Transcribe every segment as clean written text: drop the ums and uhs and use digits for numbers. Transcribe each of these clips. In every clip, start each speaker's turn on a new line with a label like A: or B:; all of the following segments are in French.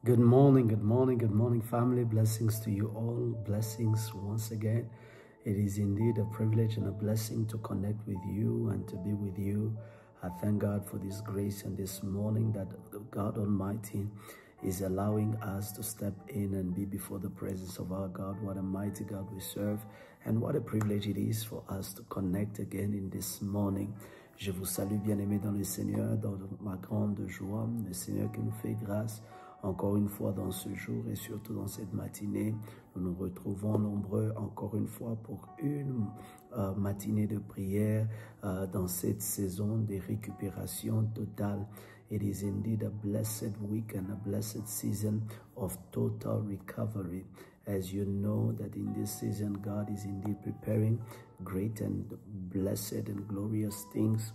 A: Good morning, good morning, good morning, family. Blessings to you all. Blessings once again. It is indeed a privilege and a blessing to connect with you and to be with you. I thank God for this grace and this morning that God Almighty is allowing us to step in and be before the presence of our God. What a mighty God we serve, and what a privilege it is for us to connect again in this morning. Je vous salue, bien-aimés dans le Seigneur, dans ma grande joie, le Seigneur qui nous fait grâce. Encore une fois dans ce jour et surtout dans cette matinée, nous nous retrouvons nombreux encore une fois pour une matinée de prière dans cette saison de récupération totale. It is indeed a blessed week and a blessed season of total recovery. As you know that in this season, God is indeed preparing great and blessed and glorious things.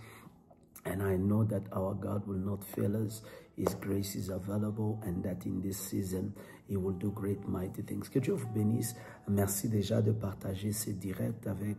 A: And I know that our God will not fail us. His grace is available, and that in this season, He will do great mighty things. Que Dieu vous bénisse. Merci déjà de partager ces directs avec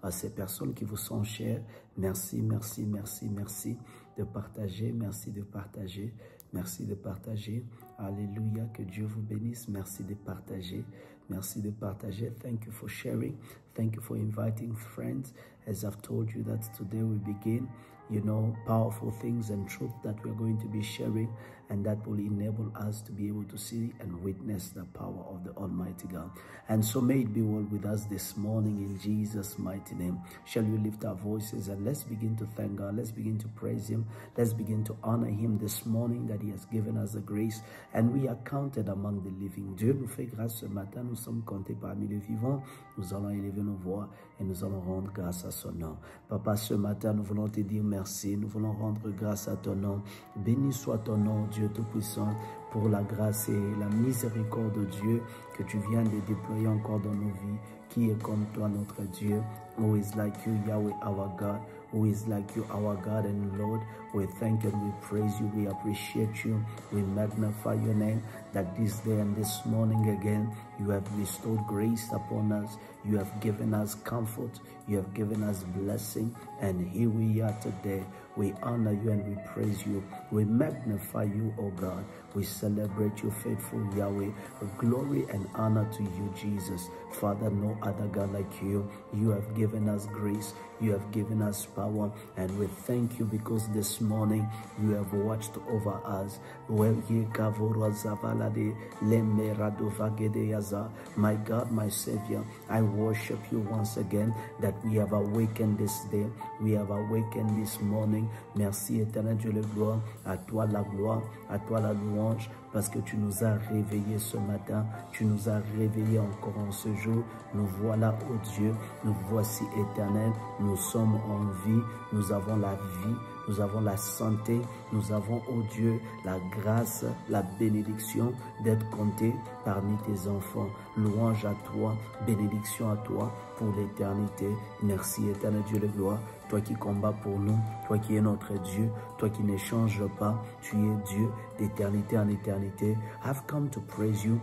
A: ces personnes qui vous sont chères. Merci, merci, merci, merci de partager. Merci de partager. Merci de partager. Alléluia. Que Dieu vous bénisse. Merci de partager. Merci de partager. Thank you for sharing. Thank you for inviting friends. As I've told you that today we begin, you know, powerful things and truth that we're going to be sharing, and that will enable us to be able to see and witness the power of the Almighty God. And so may it be well with us this morning in Jesus' mighty name. Shall we lift our voices and let's begin to thank God. Let's begin to praise Him. Let's begin to honor Him this morning that He has given us the grace, and we are counted among the living. Dieu nous fait grâce ce matin. Nous sommes comptés parmi les vivants. Nous allons élever nos voix et nous allons rendre grâce à son nom. Papa, ce matin, nous voulons te dire merci. Nous voulons rendre grâce à ton nom. Béni soit ton nom, Dieu Tout-Puissant, pour la grâce et la miséricorde de Dieu que tu viens de déployer encore dans nos vies. Qui est comme toi, notre Dieu? Who is like you, Yahweh, our God? Who is like you, our God and Lord? We thank you and we praise you. We appreciate you. We magnify your name, that this day and this morning again, you have bestowed grace upon us. You have given us comfort. You have given us blessing. And here we are today. We honor you and we praise you. We magnify you, O God. We celebrate you, faithful Yahweh. Glory and honor to you, Jesus. Father, no other God like you. You have given us grace. You have given us power. And we thank you because this morning you have watched over us. My God, my Savior, I worship you once again that we have awakened this day. We have awakened this morning. Merci éternel Dieu le gloire. À toi la gloire, à toi la louange, parce que tu nous as réveillés ce matin. Tu nous as réveillés encore en ce jour. Nous voilà, ô Dieu, nous voici éternel. Nous sommes en vie. Nous avons la vie. Nous avons la santé, nous avons, ô Dieu, la grâce, la bénédiction d'être comptés parmi tes enfants. Louange à toi, bénédiction à toi pour l'éternité. Merci éternel Dieu de gloire, toi qui combats pour nous, toi qui es notre Dieu, toi qui ne changes pas, tu es Dieu d'éternité en éternité. I've come to praise you.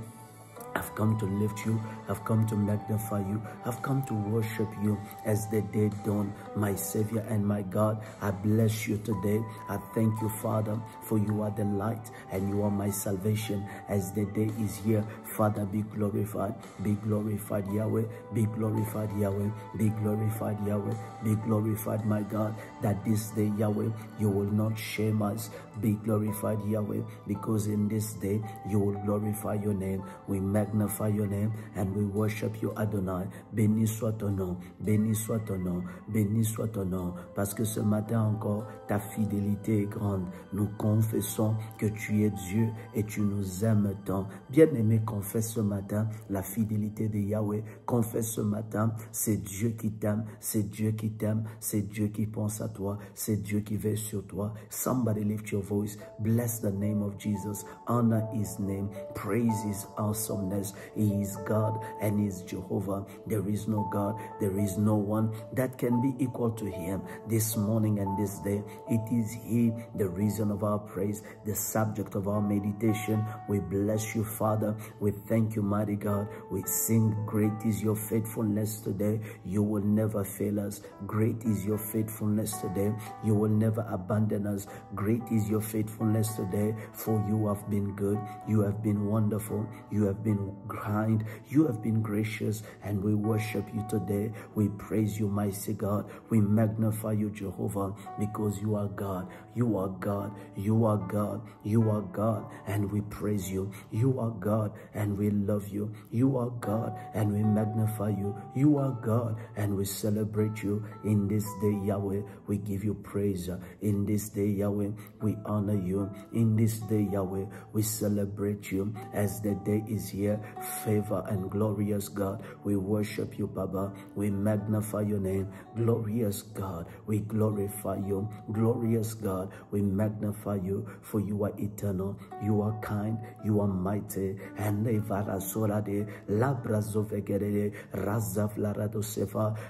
A: I've come to lift you. I've come to magnify you. I've come to worship you as the day dawn, my Savior and my God. I bless you today. I thank you, Father, for you are the light and you are my salvation. As the day is here, Father, be glorified. Be glorified, Yahweh. Be glorified, Yahweh. Be glorified, Yahweh. Be glorified, my God, that this day, Yahweh, you will not shame us. Be glorified, Yahweh, because in this day you will glorify your name. We magnify your name and we worship you, Adonai. Béni soit ton nom, béni soit ton nom, béni soit ton nom, parce que ce matin encore, ta fidélité est grande. Nous confessons que tu es Dieu et tu nous aimes tant. Bien-aimé, confesse ce matin la fidélité de Yahweh. Confesse ce matin, c'est Dieu qui t'aime, c'est Dieu qui t'aime, c'est Dieu qui pense à toi, c'est Dieu qui veille sur toi. Somebody lift your voice, bless the name of Jesus, honor His name, praise His awesome name. faithfulness. He is God and He is Jehovah. There is no God, there is no one that can be equal to Him. This morning and this day, it is He, the reason of our praise, the subject of our meditation. We bless you, Father. We thank you, mighty God. We sing, great is your faithfulness today. You will never fail us. Great is your faithfulness today. You will never abandon us. Great is your faithfulness today, for you have been good. You have been wonderful. You have been kind. You have been gracious, and we worship you today. We praise you, mighty God. We magnify you, Jehovah, because you are God. You are God. You are God. You are God, and we praise you. You are God, and we love you. You are God, and we magnify you. You are God, and we celebrate you. In this day, Yahweh, we give you praise. In this day, Yahweh, we honor you. In this day, Yahweh, we celebrate you. As the day is here, favor and glorious God, we worship you, Baba. We magnify your name. Glorious God, we glorify you. Glorious God, we magnify you, for you are eternal. You are kind. You are mighty. And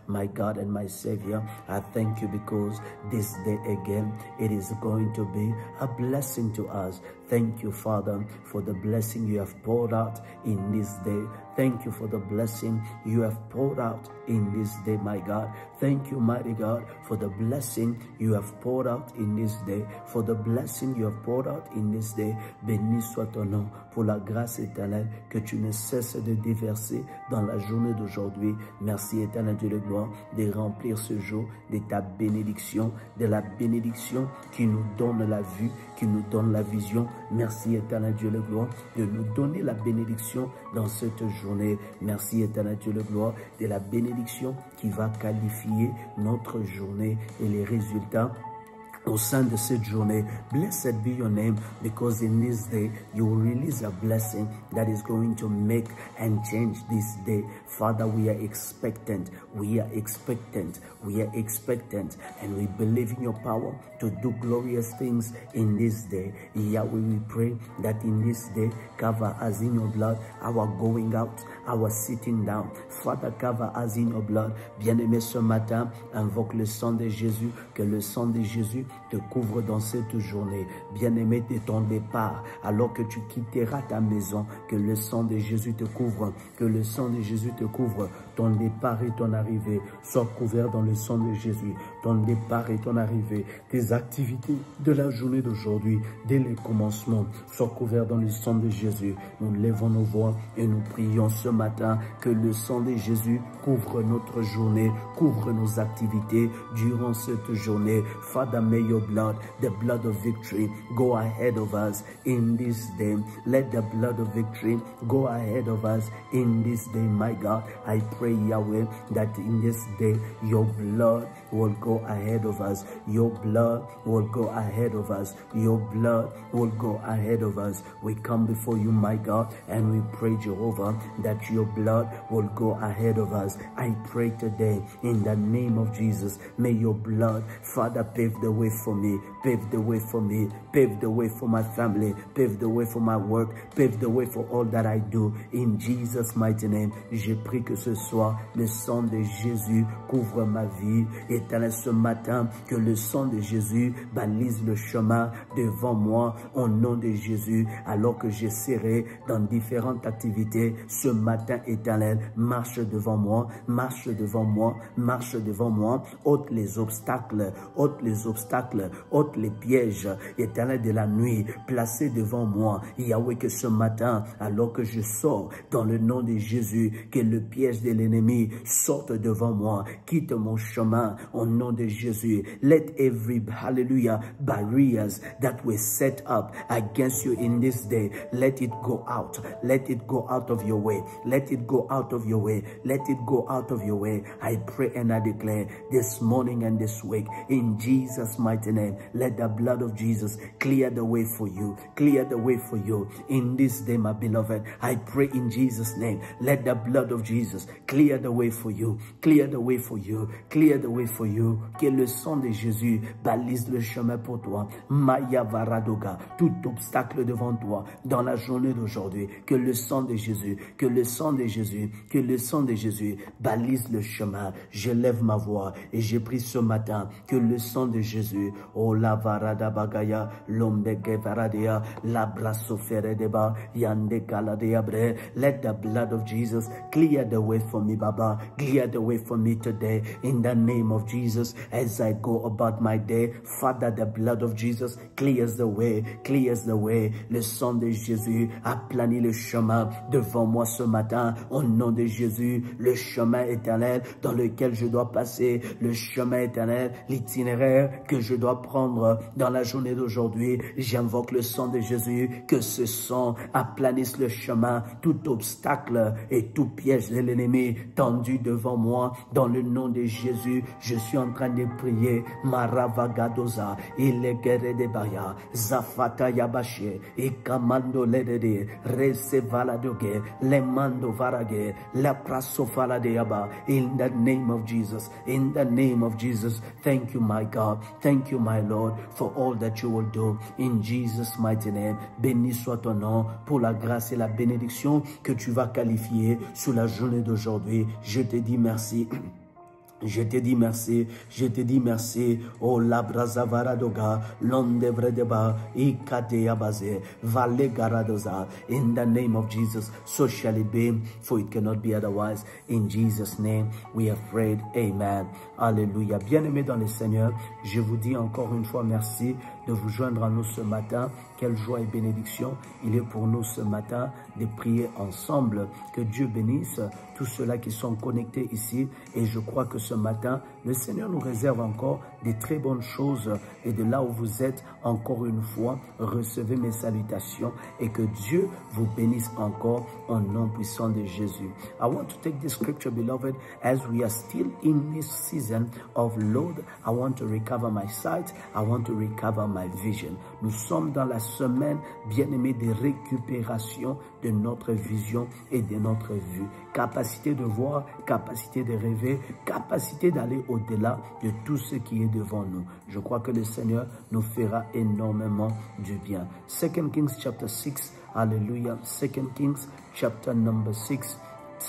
A: my God and my Savior, I thank you because this day again, it is going to be a blessing to us. Thank you, Father, for the blessing you have poured out in this day. Thank you for the blessing you have poured out in this day, my God. Thank you, mighty God, for the blessing you have poured out in this day. For the blessing you have poured out in this day. Béni soit ton nom pour la grâce éternelle que tu ne cesses de déverser dans la journée d'aujourd'hui. Merci, éternel Dieu de gloire, de remplir ce jour de ta bénédiction, de la bénédiction qui nous donne la vue, qui nous donne la vision. Merci, éternel Dieu de gloire, de nous donner la bénédiction dans cette journée. Merci, éternel Dieu de gloire, de la bénédiction qui va qualifier notre journée et les résultats au sein de cette journée. Blessed be your name, because in this day you will release a blessing that is going to make and change this day. Father, we are expectant. We are expectant. We are expectant, and we believe in your power to do glorious things in this day. Yahweh, we pray that in this day, cover us in your blood, our going out, our sitting down. Father, cover us in your blood. Bien-aimé, ce matin, invoque le sang de Jésus, que le sang de Jésus te couvre dans cette journée. Bien-aimé, de ton départ, alors que tu quitteras ta maison, que le sang de Jésus te couvre, que le sang de Jésus te couvre. Ton départ et ton arrivée soient couverts dans le sang de Jésus. Ton départ et ton arrivée, tes activités de la journée d'aujourd'hui, dès le commencement, soient couverts dans le sang de Jésus. Nous levons nos voix et nous prions ce matin que le sang de Jésus couvre notre journée, couvre nos activités durant cette journée. Father, may your blood, the blood of victory, go ahead of us in this day. Let the blood of victory go ahead of us in this day, my God. I pray, Yahweh, that in this day, your blood will go ahead of us. Your blood will go ahead of us. Your blood will go ahead of us. We come before you, my God, and we pray, Jehovah, that your blood will go ahead of us. I pray today in the name of Jesus, may your blood, Father, pave the way for me, pave the way for me, pave the way for my family, pave the way for my work, pave the way for all that I do. In Jesus' mighty name, j'ai pris que ce soir, le sang de Jésus couvre ma vie. Éternel, ce matin, que le sang de Jésus balise le chemin devant moi au nom de Jésus, alors que j'essaierai dans différentes activités. Ce matin, éternel, marche devant moi, marche devant moi, marche devant moi, ôte les obstacles, ôte les obstacles, ôte les pièges, éternel de la nuit, placés devant moi. Yahweh, que ce matin, alors que je sors dans le nom de Jésus, que le piège de l'ennemi sorte devant moi, quitte mon chemin au nom de Jésus. Let every, hallelujah, barriers that were set up against you in this day, let it go out. Let it go out of your way. Let it go out of your way. Let it go out of your way. I pray and I declare this morning and this week in Jesus' mighty name, let the blood of Jesus clear the way for you. Clear the way for you. In this day, my beloved, I pray in Jesus' name, let the blood of Jesus clear the way for you. Clear the way for you. Clear the way for you. Que le sang de Jésus balise le chemin pour toi. Maya Varadoga, tout obstacle devant toi dans la journée d'aujourd'hui. Que le sang de Jésus, que le sang de Jésus, que le sang de Jésus balise le chemin. Je lève ma voix et j'ai pris ce matin que le sang de Jésus, oh la Varada Bagaya, l'Ombege Varadea, la Brasofere deba, Yande Kaladea bre. Let the blood of Jesus clear the way for me, Baba. Clear the way for me today in the name of Jesus as I go about my day. Father, the blood of Jesus clears the way, clears the way. Le sang de Jésus aplani le chemin devant moi ce matin. Au nom de Jésus, le chemin éternel dans lequel je dois passer, le chemin éternel, l'itinéraire que je dois prendre dans la journée d'aujourd'hui. J'invoque le sang de Jésus, que ce sang aplanisse le chemin, tout obstacle et tout piège de l'ennemi tendu devant moi. Dans le nom de Jésus, je suis en train de prier. Maravagadoza, Ilegere de Baya, Zafata Yabache, Ikamando Ledede, Resevaladoge, Lemando Varage, La Prasofala de Yaba. In the name of Jesus, in the name of Jesus, thank you, my God, thank you, my Lord, for all that you will do. In Jesus' mighty name, béni soit ton nom pour la grâce et la bénédiction que tu vas qualifier sur la journée d'aujourd'hui. Je te dis merci. Je te dis merci, je te dis merci. Oh la brazavaradoga, l'homme de vredeba, ikatea baze, vale garadoza. In the name of Jesus, so shall it be, for it cannot be otherwise. In Jesus' name, we have prayed. Amen. Alléluia. Bien-aimés dans le Seigneur, je vous dis encore une fois merci de vous joindre à nous ce matin. Quelle joie et bénédiction il est pour nous ce matin de prier ensemble. Que Dieu bénisse tous ceux-là qui sont connectés ici. Et je crois que ce matin, le Seigneur nous réserve encore des très bonnes choses. Et de là où vous êtes, encore une fois, recevez mes salutations et que Dieu vous bénisse encore au nom puissant de Jésus. I want to take this scripture, beloved, as we are still in this season of Lord. I want to recover my sight. I want to recover my vision. Nous sommes dans la semaine, bien-aimée, de récupération de notre vision et de notre vue. Capacité de voir, capacité de rêver, capacité d'aller au-delà de tout ce qui est devant nous. Je crois que le Seigneur nous fera énormément du bien. 2 Kings chapter 6, hallelujah. 2 Kings chapter number 6.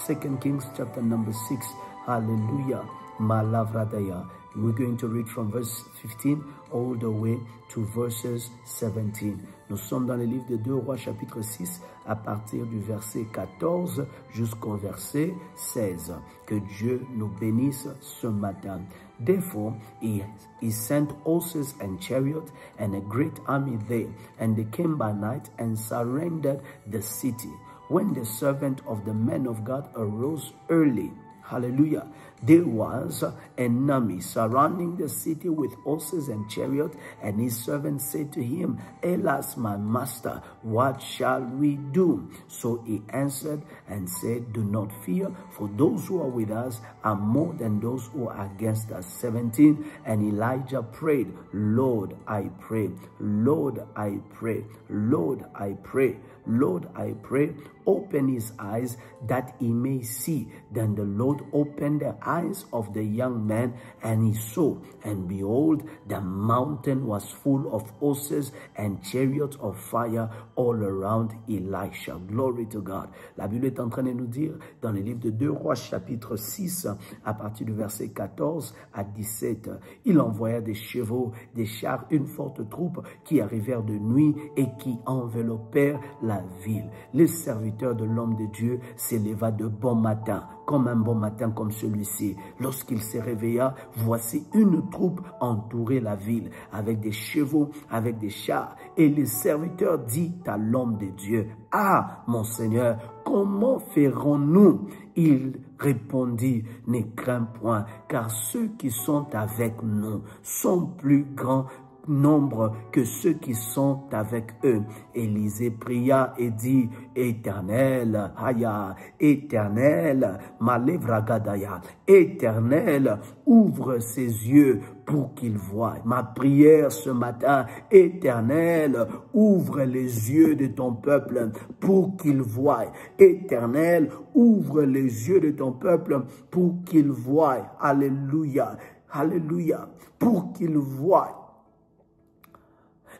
A: 2 Kings chapter number 6, hallelujah. Malavradaya. We're going to read from verse 15 all the way to verses 17. Nous sommes dans le livre de 2 Rois chapitre 6 à partir du verset 14 jusqu'au verset 16. Que Dieu nous bénisse ce matin. Therefore, he sent horses and chariots and a great army there, and they came by night and surrendered the city. When the servant of the man of God arose early, hallelujah, there was an army surrounding the city with horses and chariots, and his servant said to him, Alas, my master, what shall we do? So he answered and said, Do not fear, for those who are with us are more than those who are against us. 17, and Elijah prayed, Lord, I pray, Lord, I pray, Lord, I pray, Lord, I pray, open his eyes that he may see. Then the Lord opened the eyes of the young man, and he saw, and behold, the mountain was full of horses and chariots of fire all around Elisha. Glory to God. La Bible est en train de nous dire dans le livre de 2 Rois chapitre 6 à partir du verset 14 à 17, il envoya des chevaux, des chars, une forte troupe qui arrivèrent de nuit et qui enveloppèrent la ville. Les serviteurs de l'homme de Dieu s'éleva de bon matin, comme un bon matin comme celui-ci. Lorsqu'il se réveilla, voici une troupe entourait la ville, avec des chevaux, avec des chars. Et le serviteur dit à l'homme de Dieu, « Ah, mon Seigneur, comment ferons-nous » Il répondit, « Ne crains point, car ceux qui sont avec nous sont plus grands nombre que ceux qui sont avec eux. Élisée pria et dit, Éternel, Aya, Éternel, Malevragadaya, Éternel, ouvre ses yeux pour qu'il voie. Ma prière ce matin, Éternel, ouvre les yeux de ton peuple pour qu'il voie. Éternel, ouvre les yeux de ton peuple pour qu'il voie. Alléluia, alléluia, pour qu'il voie.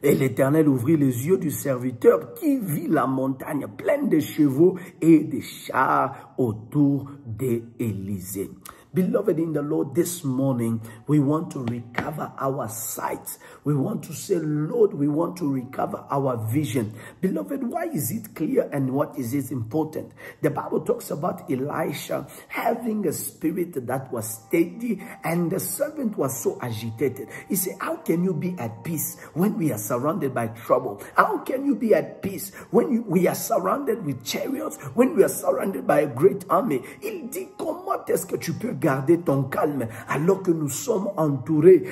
A: Et l'Éternel ouvrit les yeux du serviteur qui vit la montagne pleine de chevaux et de chars autour d'Élisée. Beloved in the Lord, this morning, we want to recover our sight. We want to say, Lord, we want to recover our vision. Beloved, why is it clear and what is it important? The Bible talks about Elisha having a spirit that was steady and the servant was so agitated. He said, how can you be at peace when we are surrounded by trouble? How can you be at peace when we are surrounded with chariots, when we are surrounded by a great army? Il dit, comment est-ce que tu peux garder ton calme alors que nous sommes entourés,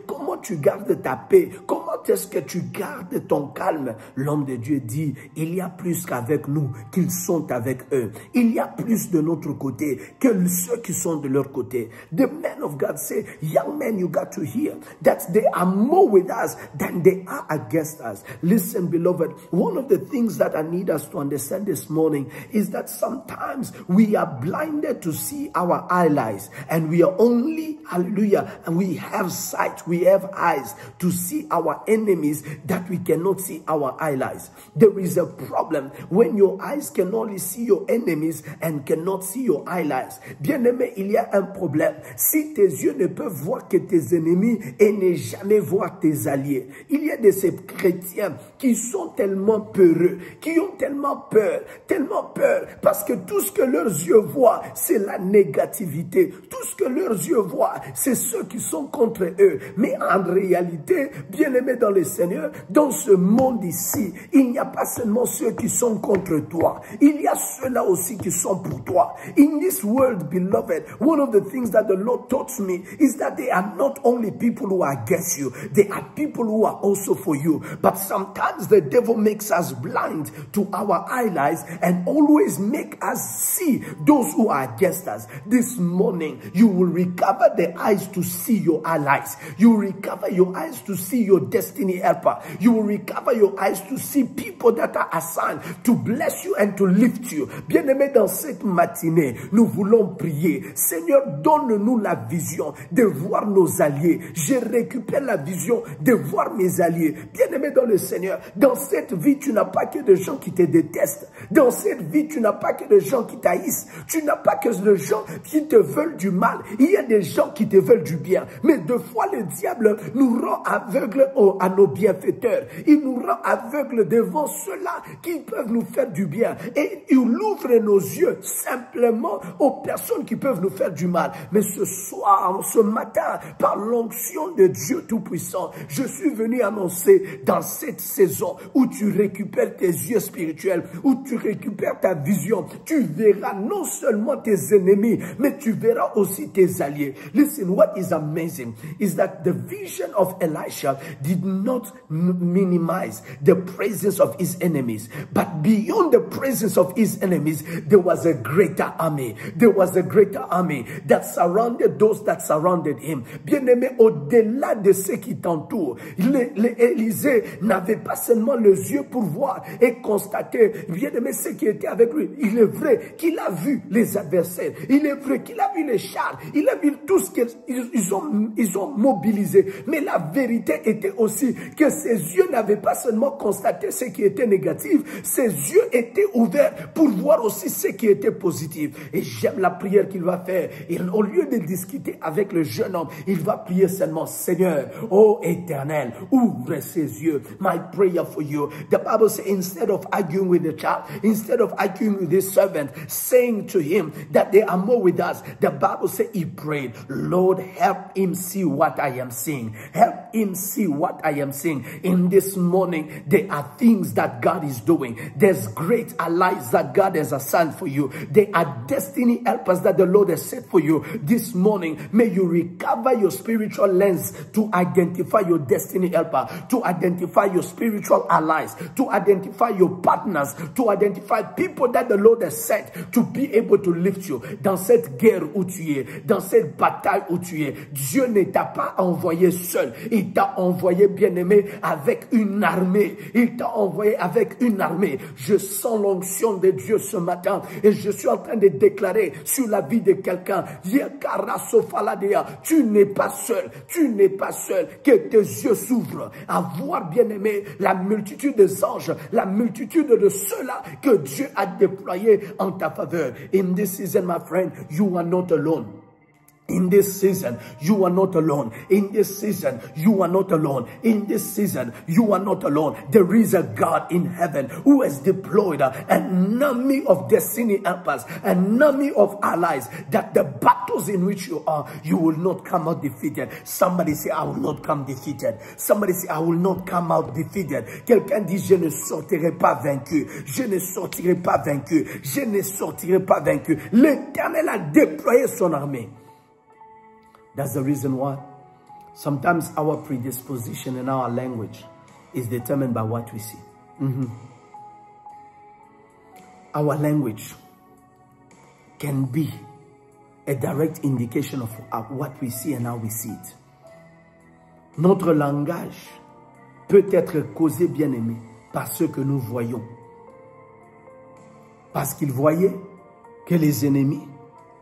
A: Comment tu gardes ta paix? Comment est-ce que tu gardes ton calme? L'homme de Dieu dit, il y a plus qu'avec nous, qu'ils sont avec eux. Il y a plus de notre côté que ceux qui sont de leur côté. The man of God say, young man, you got to hear that they are more with us than they are against us. Listen, beloved, one of the things that I need us to understand this morning is that sometimes we are blinded to see our allies, and we are only, hallelujah, and we have sight, we have eyes to see our enemies that we cannot see our allies. There is a problem when your eyes can only see your enemies and cannot see your allies. Bien-aimé, il y a un problème. Si tes yeux ne peuvent voir que tes ennemis et ne jamais voir tes alliés, il y a de ces chrétiens qui sont tellement peureux, qui ont tellement peur, parce que tout ce que leurs yeux voient, c'est la négativité. Tout ce que leurs yeux voient, c'est ceux qui sont contre eux. Mais en réalité, bien-aimés dans le Seigneur, dans ce monde ici, il n'y a pas seulement ceux qui sont contre toi. Il y a ceux-là aussi qui sont pour toi. In this world, beloved, one of the things that the Lord taught me is that they are not only people who are against you, they are people who are also for you. But sometimes the devil makes us blind to our allies and always make us see those who are against us. This morning, you will recover the eyes to see your allies. You will recover your eyes to see your destiny helper. You will recover your eyes to see people that are assigned to bless you and to lift you. Bien-aimés, dans cette matinée, nous voulons prier. Seigneur, donne-nous la vision de voir nos alliés. Je récupère la vision de voir mes alliés. Bien-aimés dans le Seigneur, dans cette vie, tu n'as pas que des gens qui te détestent. Dans cette vie, tu n'as pas que des gens qui t'haïssent. Tu n'as pas que des gens qui te veulent du mal. Il y a des gens qui te veulent du bien. Mais deux fois, le diable nous rend aveugles à nos bienfaiteurs. Il nous rend aveugles devant ceux-là qui peuvent nous faire du bien. Et il ouvre nos yeux simplement aux personnes qui peuvent nous faire du mal. Mais ce soir, ce matin, par l'onction de Dieu Tout-Puissant, je suis venu annoncer dans cette saison où tu récupères tes yeux spirituels, où tu récupères ta vision, tu verras non seulement tes ennemis, mais tu verras aussi tes alliés. Listen, what is amazing is that the vision of Elisha did not minimize the presence of his enemies, but beyond the presence of his enemies, there was a greater army. There was a greater army that surrounded those that surrounded him. Bien-aimé, au-delà de ceux qui t'entourent, Élisée n'avait pas seulement les yeux pour voir et constater, bien-aimé, ceux qui étaient avec lui. Il est vrai qu'il a vu les adversaires. Il est vrai qu'il a vu les chars. Il a vu tout ce qu'ils ont mobilisé. Mais la vérité était aussi que ses yeux n'avaient pas seulement constaté ce qui était négatif. Ses yeux étaient ouverts pour voir aussi ce qui était positif. Et j'aime la prière qu'il va faire. Et au lieu de discuter avec le jeune homme, il va prier seulement, Seigneur, ô Éternel, ouvre ses yeux. My prayer for you. The Bible says, instead of arguing with the child, instead of arguing with his servant, saying to him that they are more with us. The Bible says he prayed, Lord, help him see what I am seeing. Help him see what I am seeing. In this morning, there are things that God is doing. There's great allies that God has assigned for you. There are destiny helpers that the Lord has set for you. This morning, may you recover your spiritual lens to identify your destiny helper, to identify your spiritual allies, to identify your partners, to identify people that the Lord has set to be able to lift you. Dans cette guerre où tu es, dans cette bataille où tu es, Dieu ne t'a pas envoyé seul. Il t'a envoyé, bien-aimé, avec une armée. Il t'a envoyé avec une armée. Je sens l'onction de Dieu ce matin et je suis en train de déclarer sur la vie de quelqu'un, tu n'es pas seul, tu n'es pas seul, que tes yeux s'ouvrent à voir, bien-aimé, la multitude des anges, la multitude de ceux-là que Dieu a déployés en ta faveur. In this season, my friend, you are not alone. In this season, you are not alone. In this season, you are not alone. In this season, you are not alone. There is a God in heaven who has deployed an army of destiny helpers, an army of allies, that the battles in which you are, you will not come out defeated. Somebody say, I will not come defeated. Somebody say, I will not come out defeated. Quelqu'un dit, je ne sortirai pas vaincu. Je ne sortirai pas vaincu. Je ne sortirai pas vaincu. L'Éternel a déployé son armée. That's the reason why sometimes our predisposition in our language is determined by what we see. Our language can be a direct indication of what we see and how we see it. Notre langage peut être causé, bien-aimé, par ce que nous voyons. Parce qu'il voyait que les ennemis,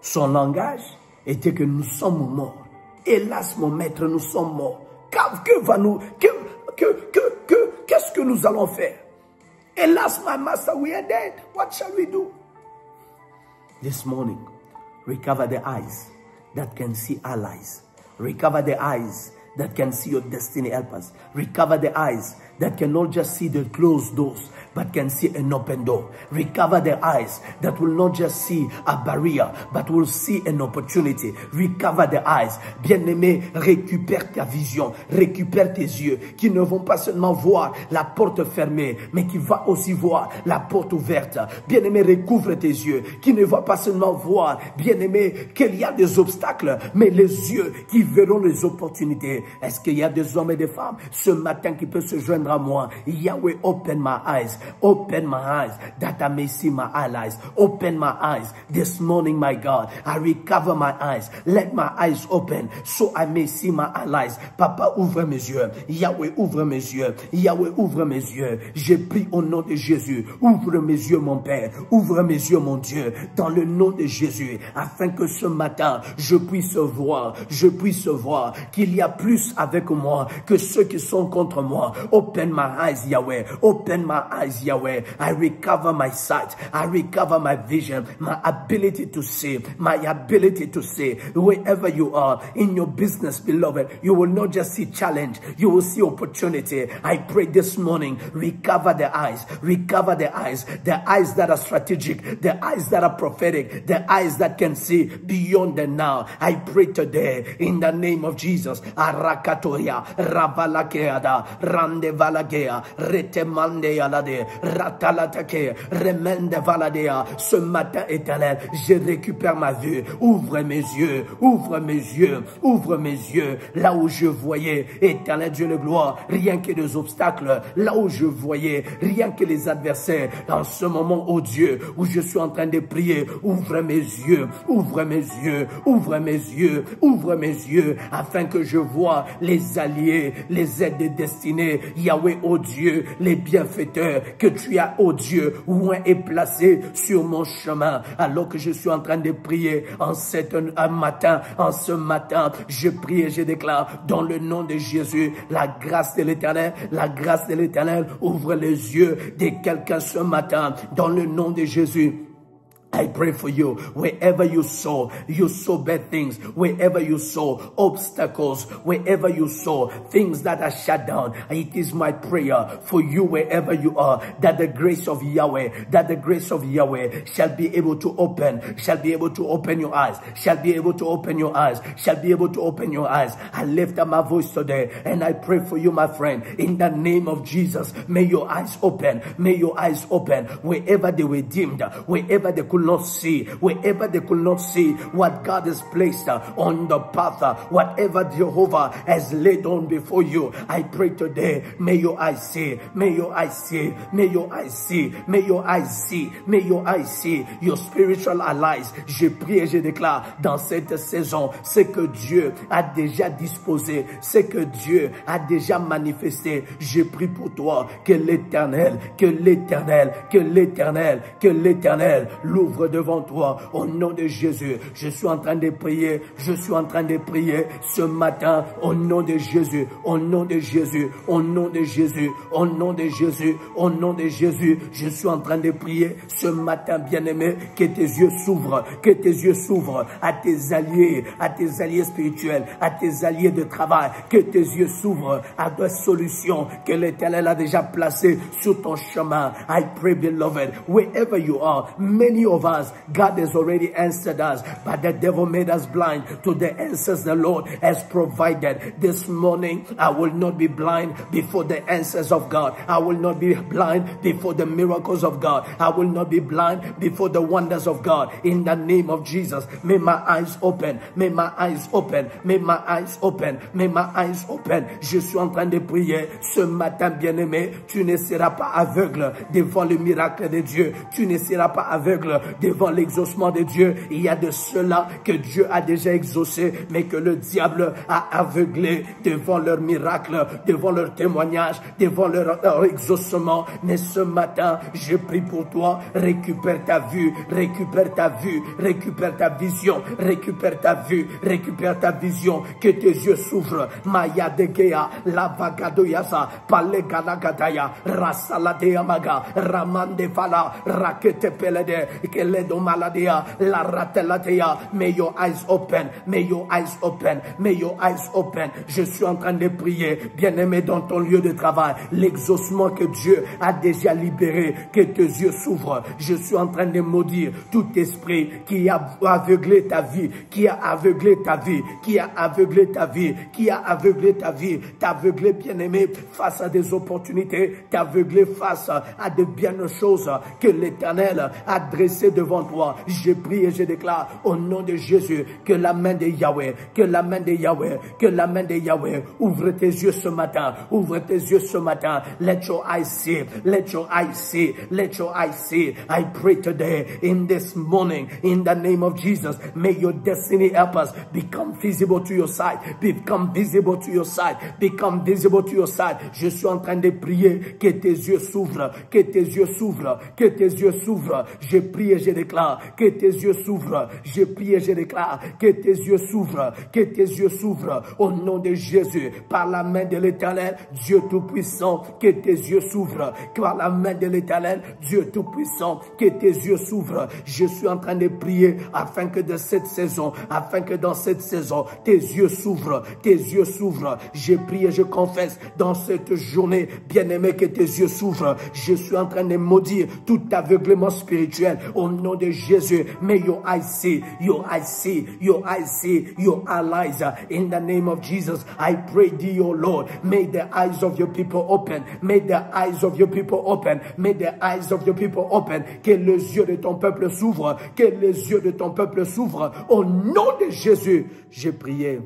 A: son langage était que nous sommes morts. Hélas, mon maître, nous sommes morts. Qu'est-ce que nous allons faire? Hélas, my master, we are dead. What shall we do? This morning, recover the eyes that can see allies. Recover the eyes that can see your destiny helpers. Recover the eyes that can not just see the closed doors, but can see an open door. Recover the eyes that will not just see a barrier, but will see an opportunity. Recover the eyes. Bien-aimé, récupère ta vision, récupère tes yeux, qui ne vont pas seulement voir la porte fermée, mais qui va aussi voir la porte ouverte. Bien-aimé, recouvre tes yeux, qui ne va pas seulement voir, bien-aimé, qu'il y a des obstacles, mais les yeux qui verront les opportunités. Est-ce qu'il y a des hommes et des femmes ce matin qui peuvent se joindre à moi? Yahweh, open my eyes. Open my eyes that I may see my allies. Open my eyes this morning, my God. I recover my eyes. Let my eyes open so I may see my allies. Papa, ouvre mes yeux. Yahweh, ouvre mes yeux. Yahweh, ouvre mes yeux. Je prie au nom de Jésus. Ouvre mes yeux, mon Père. Ouvre mes yeux, mon Dieu. Dans le nom de Jésus. Afin que ce matin, je puisse voir qu'il y a plus avec moi que ceux qui sont contre moi. Open my eyes, Yahweh. Open my eyes, Yahweh. I recover my sight. I recover my vision, my ability to see, my ability to see. Wherever you are in your business, beloved, you will not just see challenge, you will see opportunity. I pray this morning, recover the eyes the eyes that are strategic, the eyes that are prophetic, the eyes that can see beyond the now. I pray today in the name of Jesus. Arakatoya, Ravalakeada, Rande Valagea, Retemande Alade, Ratalatake, Remende Valadea. Ce matin, Éternel, je récupère ma vue. Ouvre mes yeux, ouvre mes yeux, ouvre mes yeux. Là où je voyais, Éternel Dieu de gloire, rien que des obstacles. Là où je voyais, rien que les adversaires. Dans ce moment, oh Dieu, où je suis en train de prier, ouvre mes yeux, ouvre mes yeux, ouvre mes yeux, ouvre mes yeux, afin que je vois les alliés, les aides destinées. Yahweh, oh Dieu, les bienfaiteurs que tu as, oh Dieu, oint et placé sur mon chemin. Alors que je suis en train de prier en ce matin, je prie et je déclare dans le nom de Jésus, la grâce de l'Éternel ouvre les yeux de quelqu'un ce matin, dans le nom de Jésus. I pray for you. Wherever you sow bad things. Wherever you sow obstacles. Wherever you sow things that are shut down. It is my prayer for you wherever you are, that the grace of Yahweh, shall be able to open your eyes, shall be able to open your eyes. I lift up my voice today and I pray for you, my friend, in the name of Jesus. May your eyes open. Wherever they were dimmed, wherever they could not see what God has placed on the path, whatever Jehovah has laid on before you. I pray today, may your eyes see, your spiritual eyes. Je prie et je déclare dans cette saison, ce que Dieu a déjà disposé, ce que Dieu a déjà manifesté. Je prie pour toi que l'Éternel l'ouvre devant toi au nom de Jésus. Je suis en train de prier ce matin au nom de Jésus, Je suis en train de prier ce matin, bien-aimé, que tes yeux s'ouvrent, à tes alliés spirituels, à tes alliés de travail, que tes yeux s'ouvrent à des solutions que l'Éternel a déjà placées sur ton chemin. I pray, beloved, wherever you are, many of us, God has already answered us, but the devil made us blind to the answers the Lord has provided. This morning, I will not be blind before the answers of God. I will not be blind before the miracles of God. I will not be blind before the wonders of God. In the name of Jesus, may my eyes open. Je suis en train de prier ce matin, bien-aimé. Tu ne seras pas aveugle devant le miracle de Dieu. Tu ne seras pas aveugle devant l'exaucement de Dieu. Il y a de cela que Dieu a déjà exaucé, mais que le diable a aveuglé devant leur miracle, devant leur témoignage, devant leur exaucement. Mais ce matin, je prie pour toi, récupère ta vue, récupère ta vision, que tes yeux s'ouvrent. Maya de Gea, la vagadoyasa, pale galagadaya, rasaladea maga, ramande fala, rakete pelede, keledo maladia, la ratelatea. May your eyes open. Je suis en train de prier, bien-aimé, dans ton lieu de travail, l'exaucement que Dieu a déjà libéré, que tes yeux s'ouvrent. Je suis en train de maudire tout esprit qui a aveuglé ta vie, t'a aveuglé, bien-aimé, face à des opportunités, t'a aveuglé face à de bien choses que l'Éternel a dressées devant toi. Je prie et je déclare au nom de Jésus que la main de Yahweh, ouvre tes yeux ce matin, Let your eyes see. I pray today, in this morning, in the name of Jesus, may your destiny helpers become visible to your sight. Je suis en train de prier que tes yeux s'ouvrent. Je prie et je déclare que tes yeux s'ouvrent. Que tes yeux s'ouvrent au nom de Jésus, par la main de l'Éternel, Dieu Tout-Puissant, que tes yeux s'ouvrent. Par la main de l'Éternel, Dieu Tout-Puissant, que tes yeux s'ouvrent. Je suis en train de prier afin que dans cette saison, tes yeux s'ouvrent. Je prie et je confesse dans cette journée, bien-aimé, que tes yeux s'ouvrent. Je suis en train de maudire tout aveuglement spirituel au nom de Jésus. May your eyes see, your eyes. In the name of Jesus, I pray thee, O Lord, may the eyes of your people open. Que les yeux de ton peuple s'ouvrent. Au nom de Jésus, j'ai prié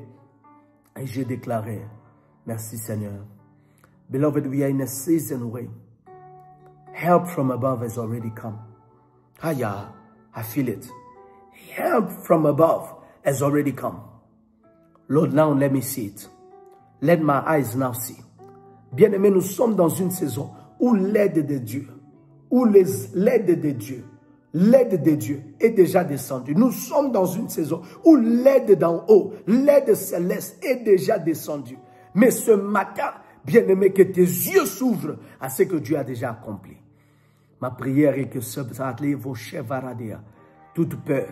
A: et j'ai déclaré. Merci Seigneur. Beloved, we are in a season where help from above has already come. I feel it. Help from above has already come. Lord, now let me see it. Let my eyes now see. Bien-aimés, nous sommes dans une saison où l'aide de Dieu, l'aide de Dieu est déjà descendue. Nous sommes dans une saison où l'aide d'en haut, l'aide céleste est déjà descendue. Mais ce matin, bien-aimé, que tes yeux s'ouvrent à ce que Dieu a déjà accompli. Ma prière est que ce vos chevaradia, toute peur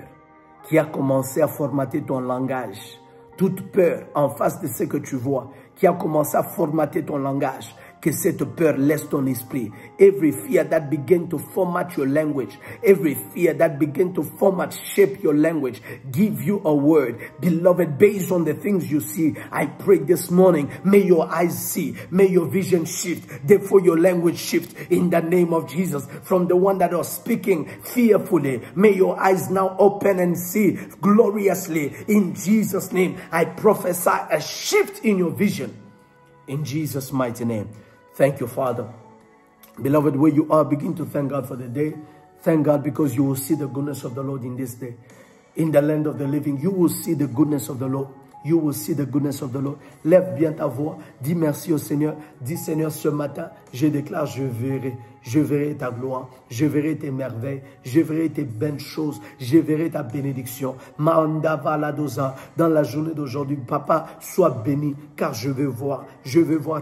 A: qui a commencé à formater ton langage, toute peur en face de ce que tu vois, qui a commencé à formater ton langage, que cette peur laisse ton esprit. Every fear that began to format your language, every fear that began to format, shape your language, give you a word. Beloved, based on the things you see, I pray this morning, may your eyes see, may your vision shift, therefore your language shift in the name of Jesus. From the one that was speaking fearfully, may your eyes now open and see gloriously in Jesus' name. I prophesy a shift in your vision in Jesus' mighty name. Thank you, Father. Beloved, where you are, begin to thank God for the day. Thank God because you will see the goodness of the Lord in this day. In the land of the living, you will see the goodness of the Lord. You will see the goodness of the Lord. Lève bien ta voix. Dis merci au Seigneur. Dis, Seigneur, ce matin, je déclare, je verrai ta gloire, je verrai tes merveilles, je verrai tes belles choses, je verrai ta bénédiction. Maandava ladoza, dans la journée d'aujourd'hui, Papa, sois béni, car je veux voir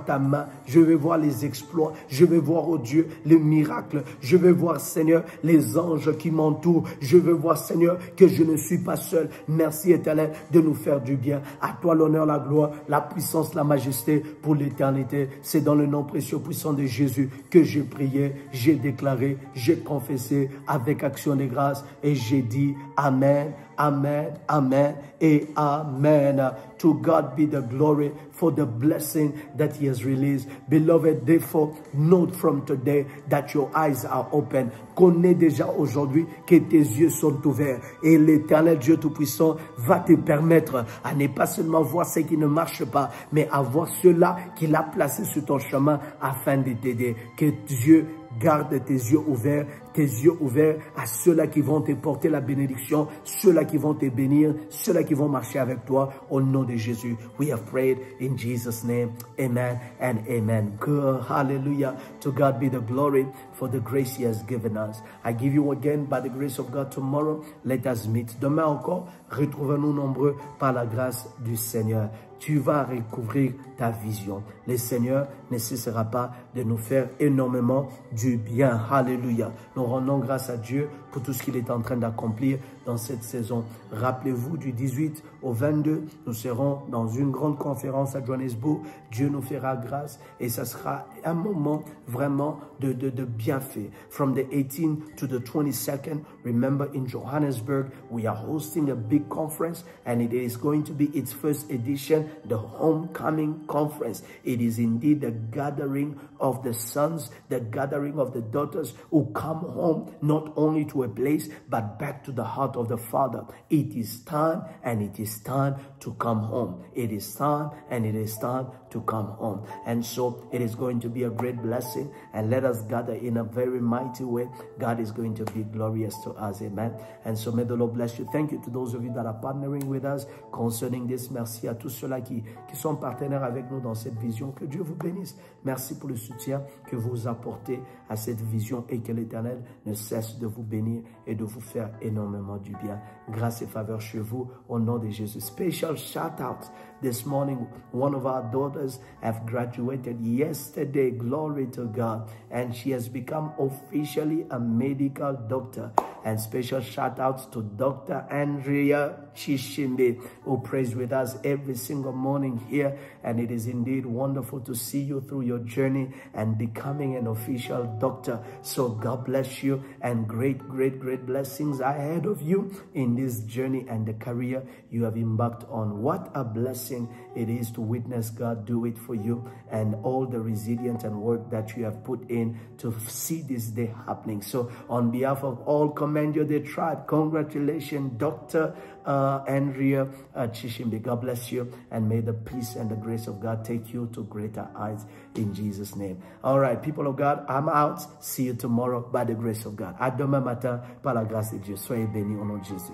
A: ta main, je veux voir les exploits, je veux voir, oh Dieu, les miracles, je veux voir, Seigneur, les anges qui m'entourent, je veux voir, Seigneur, que je ne suis pas seul. Merci, Éternel, de nous faire du bien. À toi l'honneur, la gloire, la puissance, la majesté pour l'éternité. C'est dans le nom précieux puissant de Jésus que j'ai prié, j'ai déclaré, j'ai confessé avec action de grâce et j'ai dit Amen, Amen, Amen et Amen. To God be the glory for the blessing that He has released. Beloved, therefore, note from today that your eyes are open. Connais déjà aujourd'hui que tes yeux sont ouverts et l'Éternel Dieu Tout-Puissant va te permettre à ne pas seulement voir ce qui ne marche pas, mais à voir cela qu'il a placé sur ton chemin afin de t'aider. Que Dieu garde tes yeux ouverts à ceux-là qui vont te porter la bénédiction, ceux-là qui vont te bénir, ceux-là qui vont marcher avec toi au nom de Jésus. We have prayed in Jesus' name. Amen and amen. Good. Hallelujah. To God be the glory for the grace He has given us. I give you again by the grace of God tomorrow. Let us meet. Demain encore, retrouvons-nous nombreux par la grâce du Seigneur. Tu vas recouvrir ta vision. Le Seigneur ne cessera pas de nous faire énormément du bien. Alléluia. Nous rendons grâce à Dieu pour tout ce qu'il est en train d'accomplir dans cette saison. Rappelez-vous, du 18 au 22, nous serons dans une grande conférence à Johannesburg. Dieu nous fera grâce et ça sera un moment vraiment de bienfait. From the 18th to the 22nd, remember in Johannesburg, we are hosting a big conference and it is going to be its first edition, the Homecoming Conference. It is indeed the gathering of the sons, the gathering of the daughters who come home, not only to a place, but back to the heart of the Father. It is time and it is time to come home. It is time and it is time to come home. And so it is going to be a great blessing, and let us gather in a very mighty way. God is going to be glorious to us. Amen. And so may the Lord bless you. Thank you to those of you that are partnering with us concerning this. Merci à tous ceux-là qui sont partenaires avec nous dans cette vision. Que Dieu vous bénisse. Merci pour le soutien que vous apportez à cette vision et que l'Éternel ne cesse de vous bénir et de vous faire énormément du bien. Grâce et faveur chez vous au nom de Jésus. Special shout out this morning. One of our daughters have graduated yesterday. Glory to God. And she has become officially a medical doctor. And special shout outs to Dr. Andrea Chishimbe, who prays with us every single morning here. And it is indeed wonderful to see you through your journey and becoming an official doctor. So God bless you, and great blessings ahead of you in this journey and the career you have embarked on. What a blessing it is to witness God do it for you, and all the resilience and work that you have put in to see this day happening. So on behalf of all Command Your Day tribe, congratulations, Dr. Andrea Chishimbe. God bless you, and may the peace and the grace of God take you to greater heights in Jesus' name. All right, people of God, I'm out. See you tomorrow by the grace of God. À demain matin par la grâce de Dieu. Soyez bénis au nom de Jésus.